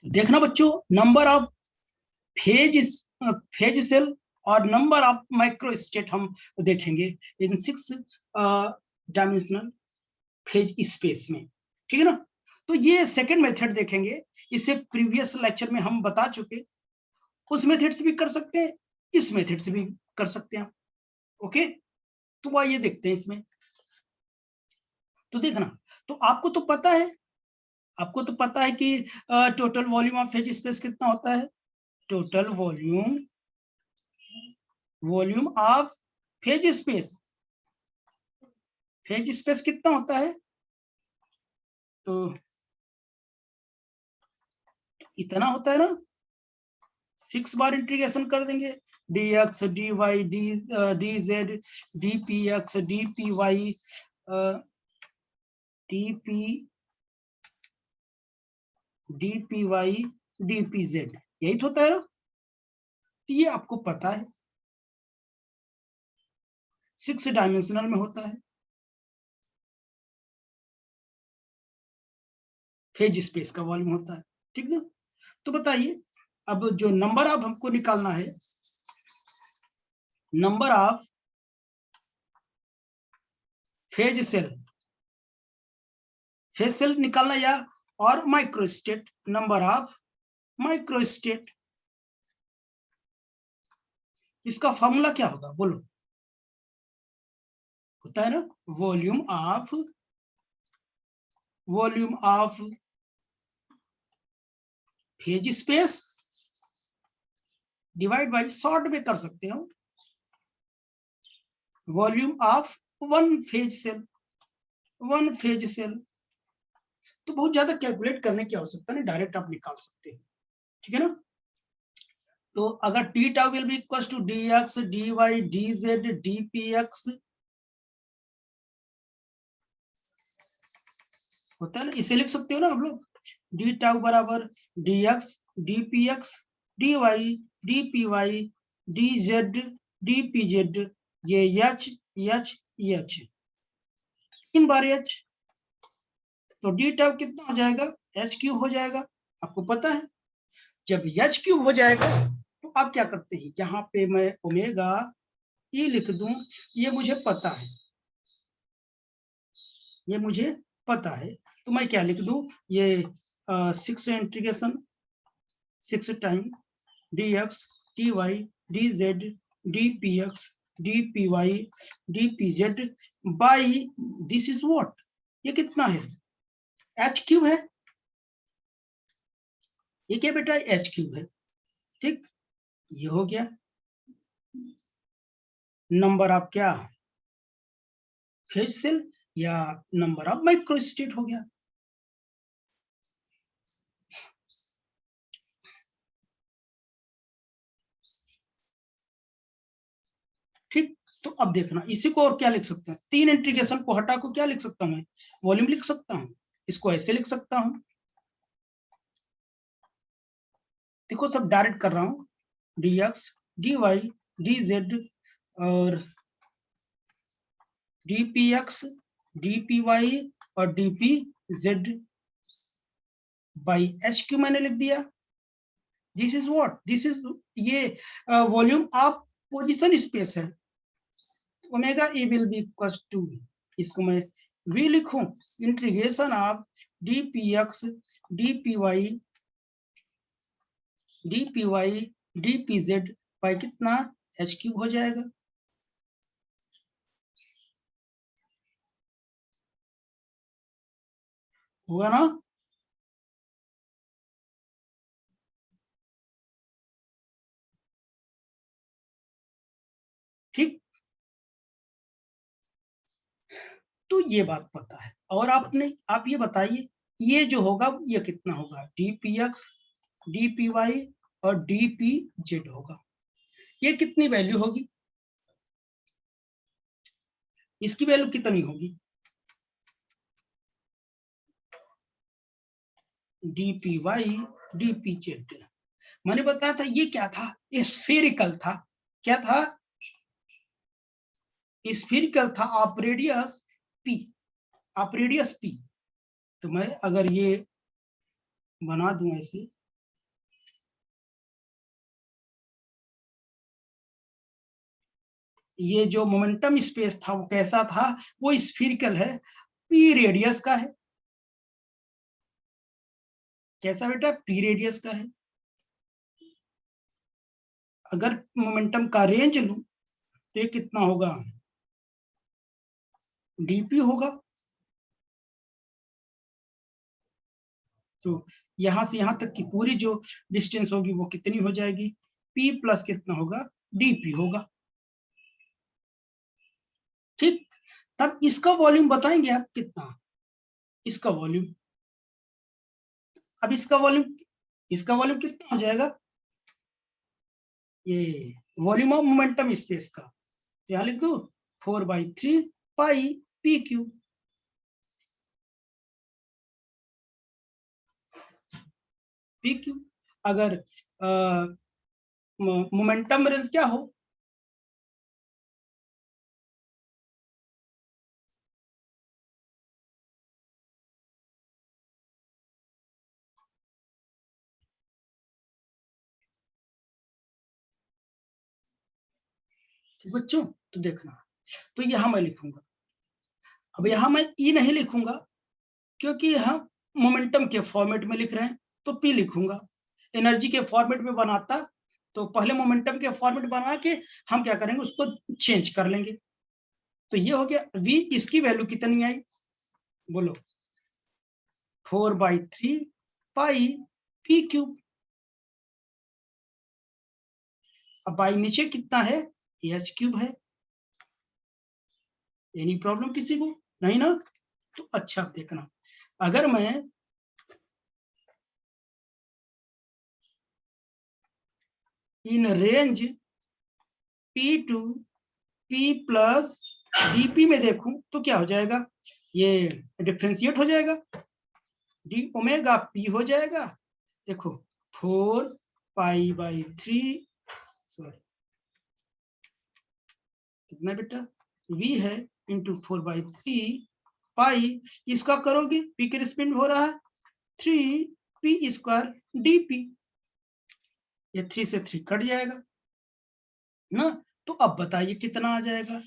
देखना बच्चों, number of phase cell और नंबर ऑफ माइक्रोस्टेट हम देखेंगे इन 6 डायमेंशनल फेज स्पेस में, ठीक है ना। तो ये सेकंड मेथड देखेंगे, इसे प्रीवियस लेक्चर में हम बता चुके। उस मेथड से भी कर सकते हैं, इस मेथड से भी कर सकते हैं, ओके। तो आइए देखते हैं इसमें। तो देखना, तो आपको तो पता है कि total volume of phase space कितना होता है। Total volume of phase space कितना होता है, तो इतना होता है ना। 6 बार इंटीग्रेशन कर देंगे, dx dy dz dpx dpy dpy dpz, यही तो होता है ना। तो ये आपको पता है 6 डायमेंशनल में होता है फेज स्पेस का वॉल्यूम होता है, ठीक है। तो बताइए, अब जो नंबर ऑफ हमको निकालना है, नंबर ऑफ फेज सेल निकालना, या और माइक्रोस्टेट, नंबर ऑफ माइक्रोस्टेट, इसका फॉर्मूला क्या होगा बोलो। होता है ना volume of phase space divide by, short में कर सकते हो, volume of one phase cell. तो बहुत ज्यादा कैलकुलेट करने की आवश्यकता नहीं, डायरेक्ट आप निकाल सकते हैं, ठीक है ना। तो अगर t tau will be equal to d x D Y D z d P x, होता है ना, इसे लिख सकते हो ना हम लोग, डी टाउ बराबर d x D P x D Y D P Y D z d P z, ये एच एच एच, 3 बार एच, तो डी टाउ कितना हो जाएगा, एच क्यूब हो जाएगा। आपको पता है जब एच क्यूब हो जाएगा तो आप क्या करते हैं, यहाँ पे मैं ओमेगा ई लिख दूं, ये मुझे पता है, तो मैं क्या लिख दूं, ये 6 integration 6 time d x D Y D z d P x D P Y D P Z by this is what, ये कितना है, एच क्यूब है, ये क्या बेटा एच क्यूब है, ठीक। ये हो गया नंबर ऑफ क्या फेज सेल, या नंबर ऑफ माइक्रोस्टेट हो गया। ठीक, तो अब देखना, इसी को और क्या लिख सकते हैं, 3 इंटीग्रेशन को हटा को क्या लिख सकता हूँ, वॉल्यूम लिख सकता हूँ, इसको ऐसे लिख सकता हूँ, देखो सब डायरेक्ट कर रहा हूँ, D x D Y D Z और D P x D P Y और D P Z by H Q मैंने लिख दिया। This is what, this is ये वॉल्यूम ऑफ पोजीशन स्पेस है, omega E will be equal to, इसको मैं v लिखूं, integration of D P x D P Y D P Z by कितना H cube हो जाएगा। होगा ना, ठीक। तो ये बात पता है, और आप ये बताइए, ये जो होगा ये कितना होगा, d P x D P Y और डी पी जेड होगा, ये कितनी वैल्यू होगी, इसकी वैल्यू कितनी होगी, d P Y D P z. मैंने बताया था ये क्या था, स्फेरिकल था, क्या था, स्फेरिकल था, ऑफ रेडियस पी। तो मैं अगर ये बना दूं ऐसे, ये जो मोमेंटम स्पेस था वो कैसा था, वो स्फीरिकल है, पी रेडियस का है। कैसा बेटा, पी रेडियस का है। अगर मोमेंटम का रेंज लूं तो ये कितना होगा, डीपी होगा। तो यहां से यहां तक की पूरी जो डिस्टेंस होगी वो कितनी हो जाएगी, पी प्लस कितना होगा, डीपी होगा। ठीक, तब इसका वॉल्यूम बताएंगे आप कितना, इसका वॉल्यूम। अब इसका वॉल्यूम कितना हो जाएगा, ये वॉल्यूम ऑफ मोमेंटम स्पेस का, यहाँ लिख दो 4/3 pi P Q. P Q, अगर मोमेंटम रेंज क्या हो, बच्चों तो देखना, तो यहां मैं लिखूंगा, अब यहां मैं ई नहीं लिखूंगा क्योंकि हम मोमेंटम के फॉर्मेट में लिख रहे हैं, तो पी लिखूंगा। एनर्जी के फॉर्मेट में बनाता तो पहले मोमेंटम के फॉर्मेट बना के हम क्या करेंगे, उसको चेंज कर लेंगे। तो ये हो गया v, इसकी वैल्यू कितनी आई बोलो, 4/3 पाई पी क्यूब। अब बाई नीचे कितना है, एच क्यूब है। एनी प्रॉब्लम किसी को, नहीं ना? तो अच्छा देखना, अगर मैं in range p to p plus dp में देखूं तो क्या हो जाएगा, ये डिफ्रेंशिएट हो जाएगा, डी ओमेगा पी हो जाएगा। देखो 4π/3, सॉरी कितना बेटा, v है इंटू 4/3 पाई, इसका करोगे p के रिस्पेक्ट हो रहा है 3p² dp, ये 3 से 3 कट जाएगा ना। तो अब बताइए कितना आ जाएगा,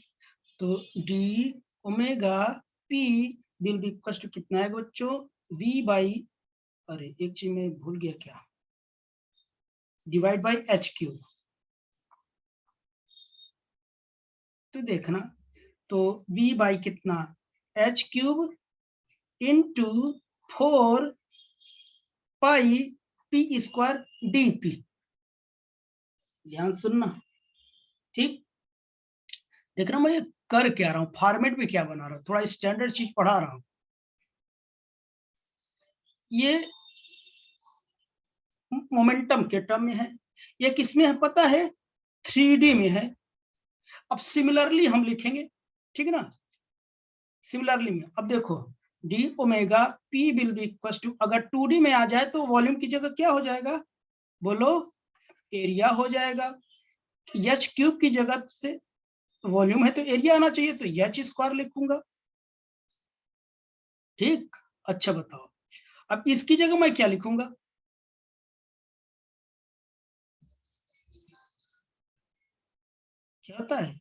तो d omega p will be equal to कितना है बच्चों, v बाई, अरे एक चीज मैं भूल गया क्या, डिवाइड बाई एच क्यूब। तो देखना, तो v बाई कितना, H cube into 4πp² dp। ध्यान सुनना, ठीक, देख रहा मैं ये कर क्या रहा हूं, फॉर्मेट में क्या बना रहा हूं, थोड़ा स्टैंडर्ड चीज पढ़ा रहा हूं। ये मोमेंटम के टर्म में है, ये किसमें है पता है, 3D में है। अब सिमिलरली हम लिखेंगे, ठीक है ना, सिमिलरली में अब देखो d omega p will be equal to, अगर 2D में आ जाए तो वॉल्यूम की जगह क्या हो जाएगा बोलो, एरिया हो जाएगा। एच क्यूब की जगह से वॉल्यूम है तो एरिया आना चाहिए, तो एच स्क्वायर लिखूंगा। ठीक, अच्छा बताओ, अब इसकी जगह मैं क्या लिखूंगा, क्या होता है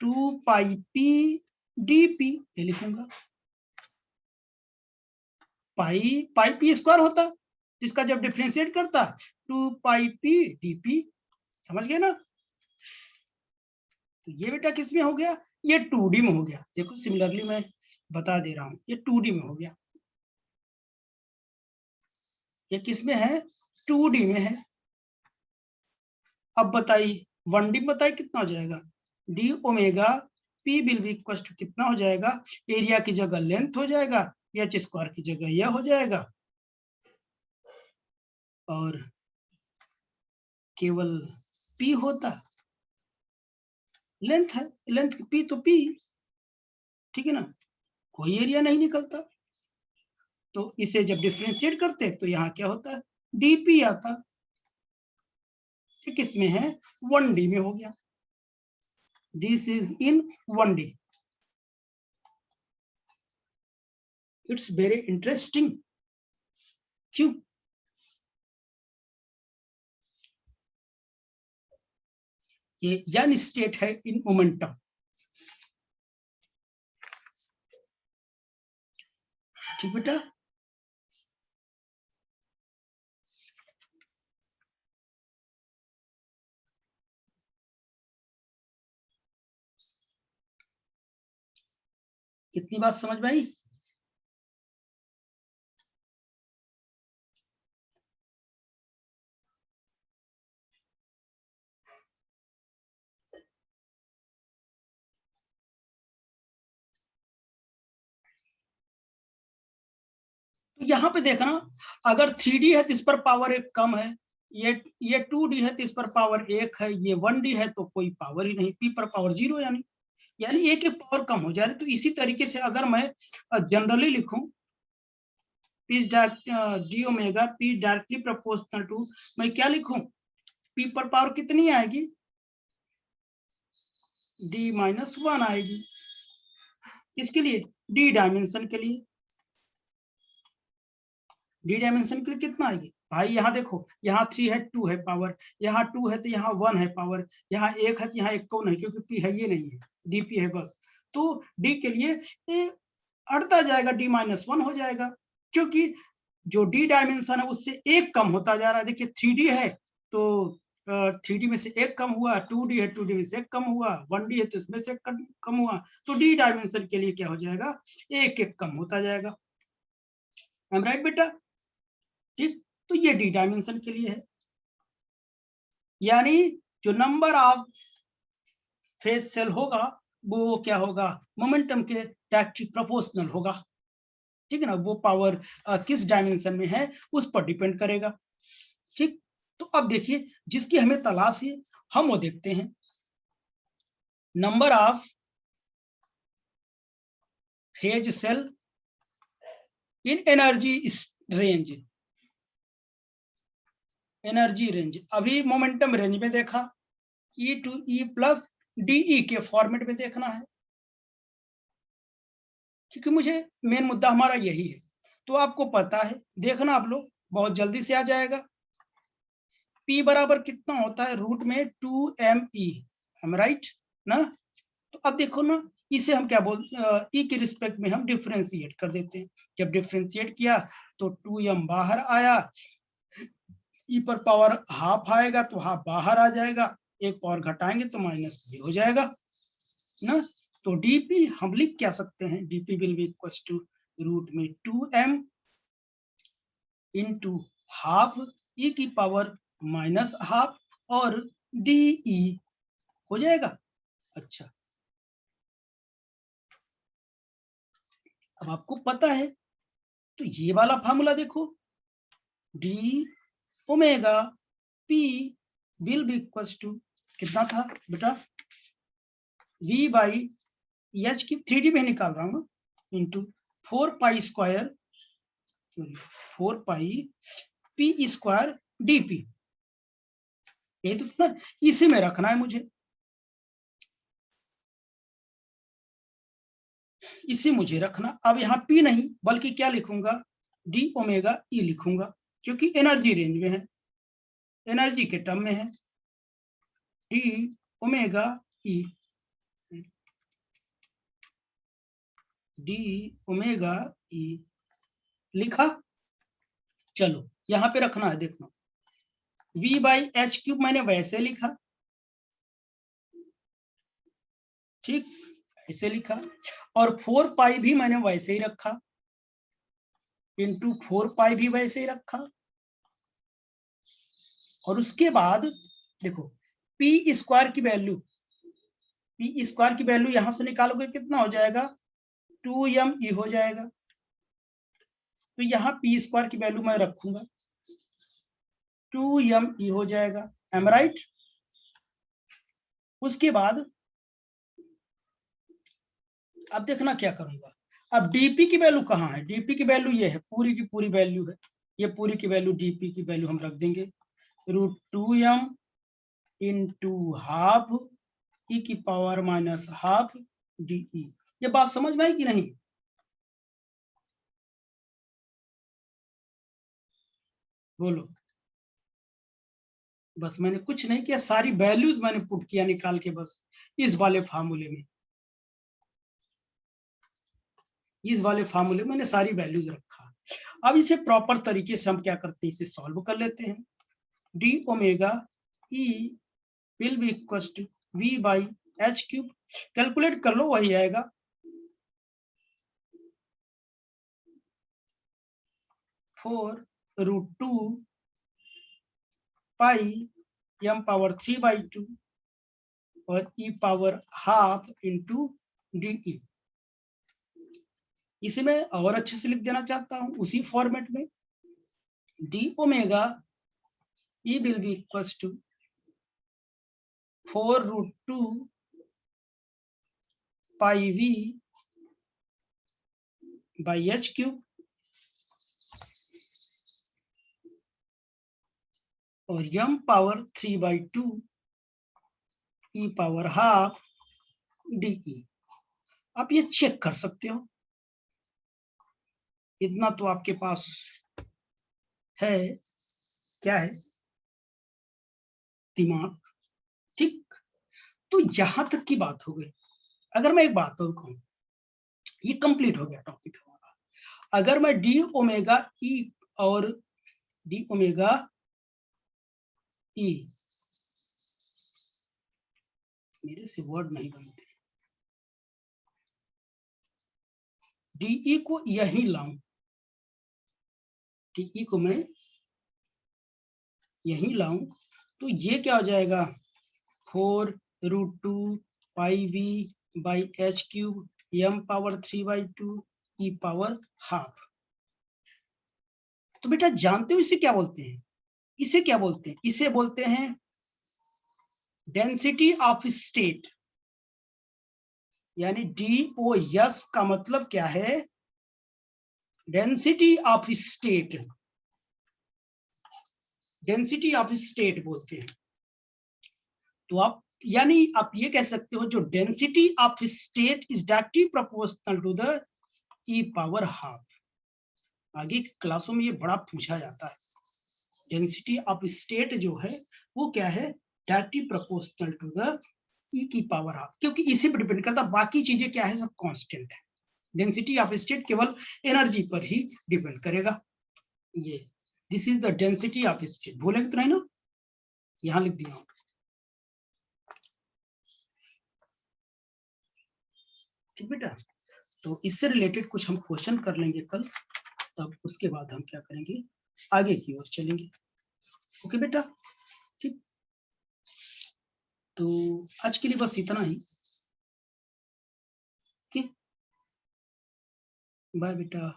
2πp dp, ये लिखूंगा। पाई p² होता, इसका जब डिफरेंशिएट करता 2πp dp, समझ गए ना। तो ये बेटा किस में हो गया, ये 2D में हो गया। देखो सिमिलरली मैं बता दे रहा हूं, ये 2D में हो गया, ये किस में है, 2D में है। अब बताइए 1D में बताइए कितना हो जाएगा, d omega p will be equal to कितना हो जाएगा, एरिया की जगह लेंथ हो जाएगा, एच स्क्वायर की जगह यह हो जाएगा, और केवल पी होता, लेंथ है, लेंथ पी तो पी, ठीक है ना, कोई एरिया नहीं निकलता। तो इसे जब डिफरेंशिएट करते तो यहाँ क्या होता है, डीपी आता, किसमें है 1D में हो गया, this is in 1D। It's very interesting, क्यों, ये यन स्टेट है इन मोमेंटम। ठीक बेटा, इतनी बात समझ में आई? तो यहाँ पे देखना, अगर 3D है तो इस पर पावर 1 कम है, ये 2D है तो इस पर पावर 1 है, ये 1D है तो कोई पावर ही नहीं, P पर पावर 0, यानी एक पावर कम हो जाए। तो इसी तरीके से अगर मैं जनरली लिखूं, P d omega P directly proportional to, मैं क्या लिखूं, P पर पावर कितनी आएगी, D-1 आएगी। किसके लिए, D डायमेंशन के लिए। D डायमेंशन के लिए कितना आएगी भाई, यहाँ देखो, यहाँ 3 है, 2 है पावर, यहाँ 2 है तो यहाँ 1 है पावर, यहाँ 1 है तो यहाँ 1 को नहीं, क्योंकि P है, ये नहीं है, DP है बस। तो D के लिए ये अड़ता जाएगा, D-1 हो जाएगा, क्योंकि जो D डायमेंशन है उससे 1 कम होता जा रहा है। देखिए 3D है तो 3D में से 1 कम हुआ, 2D है 2D में से 1 कम हुआ, 1D है तो इसमें से कम हुआ, तो D डायमेंशन के लिए क्या हो जाएगा, 1 कम होता जाएगा। एम राइट बेटा? ठीक, तो ये D डायमेंशन के लिए है, यानी जो नंबर ऑफ फेज सेल होगा वो क्या होगा, मोमेंटम के डायरेक्टली प्रोपोर्शनल होगा। ठीक है ना, वो पावर किस डायमेंशन में है उस पर डिपेंड करेगा। ठीक, तो अब देखिए जिसकी हमें तलाश है हम वो देखते हैं, number of phase cell in energy range. Energy range अभी मोमेंटम रेंज में देखा, E to E plus DE के फॉर्मेट में देखना है, क्योंकि मुझे मेन मुद्दा हमारा यही है। तो आपको पता है, देखना आप लोग बहुत जल्दी से आ जाएगा, P बराबर कितना होता है, रूट में 2ME, हम राइट ना। तो अब देखो ना, इसे हम क्या E के रिस्पेक्ट में हम डिफरेंशिएट कर देते हैं। जब डिफरेंशिएट किया तो 2M बाहर आया, E पर पावर हाफ आएगा तो हाफ बाहर आ जाएगा, एक पावर घटाएंगे तो -B हो जाएगा ना। तो dp हम लिख क्या सकते हैं, dp will be equal to root में 2m इंटू हाफ E की पावर -हाफ और de हो जाएगा। अच्छा, अब आपको पता है तो ये वाला फॉर्मूला देखो, d omega p will be equal to कितना था बेटा, v बाई एच की 3D में निकाल रहा हूँ इंटू 4 पाई स्क्वायर 4 पाई पी स्क्वायर dp। ये तो ना इसी में रखना है मुझे, इसी मुझे रखना। अब यहाँ p नहीं बल्कि क्या लिखूंगा, d ओमेगा e लिखूंगा, क्योंकि एनर्जी रेंज में है, एनर्जी के टर्म में है, d omega e, d omega e लिखा। चलो यहाँ पे रखना है, देखना v बाई एच क्यूब मैंने वैसे लिखा, ठीक ऐसे लिखा, और 4 पाई भी मैंने वैसे ही रखा, इंटू 4 पाई भी वैसे ही रखा। और उसके बाद देखो पी स्क्वायर की वैल्यू, पी स्क्वायर की वैल्यू यहां से निकालोगे कितना हो जाएगा, 2me हो जाएगा। तो यहाँ पी स्क्वायर की वैल्यू मैं रखूंगा, 2me हो जाएगा, एम राइट। उसके बाद अब देखना क्या करूंगा, अब dp की वैल्यू कहाँ है, dp की वैल्यू ये है, पूरी की पूरी वैल्यू है, ये पूरी की वैल्यू dp की वैल्यू हम रख देंगे, root 2m into half E की पावर -हाफ de। ये बात समझ में आई कि नहीं, बोलो, बस मैंने कुछ नहीं किया, सारी वैल्यूज मैंने पुट किया निकाल के, बस इस वाले फार्मूले में, इस वाले फार्मूले में मैंने सारी वैल्यूज रखा। अब इसे प्रॉपर तरीके से हम क्या करते हैं, इसे सॉल्व कर लेते हैं। D omega E will be equal to v by H cube, calculate कर लो, वही आएगा 4√2 पाई m पावर 3/2 और e power half into D. इसे मैं और अच्छे से लिख देना चाहता हूं उसी फॉर्मेट में, d omega E will be equal to 4√2 pi v by H cube और m power 3/2 e power half d. आप ये चेक कर सकते हो, इतना तो आपके पास है, क्या है, दिमाग। ठीक, तो यहां तक की बात हो गई। अगर मैं एक बात और कहूं, ये कंप्लीट हो गया टॉपिक हमारा। अगर मैं डी ओमेगा ई और डी ओमेगा ई, मेरे से वर्ड नहीं बनते, डीई को यही लाऊं, डीई को मैं यही लाऊं, तो ये क्या हो जाएगा, 4√2 pi V by H cube m power 3/2 e power half. तो बेटा जानते हो इसे क्या बोलते हैं, इसे क्या बोलते हैं, इसे बोलते हैं डेंसिटी ऑफ स्टेट, यानी DOS का मतलब क्या है, density of state, density of state बोलते हैं। तो आप यानी आप ये कह सकते हो, जो density of state is directly proportional to the e power half. आगे की क्लासों में ये बड़ा पूछा जाता है, डेंसिटी ऑफ स्टेट जो है वो क्या है, डायरेक्टली प्रोपोर्शनल टू द ई की पावर हाफ, क्योंकि इसी पर डिपेंड करता है, बाकी चीजें क्या है, सब कांस्टेंट है। डेंसिटी ऑफ स्टेट केवल एनर्जी पर ही डिपेंड करेगा। ये this is the density of state, भूलेंगे तो नहीं ना, यहां लिख दिया। ठीक बेटा, तो इससे रिलेटेड कुछ हम क्वेश्चन कर लेंगे कल, तब उसके बाद हम क्या करेंगे, आगे की ओर चलेंगे। ओके बेटा, ठीक, तो आज के लिए बस इतना ही। ओके, बाय बेटा।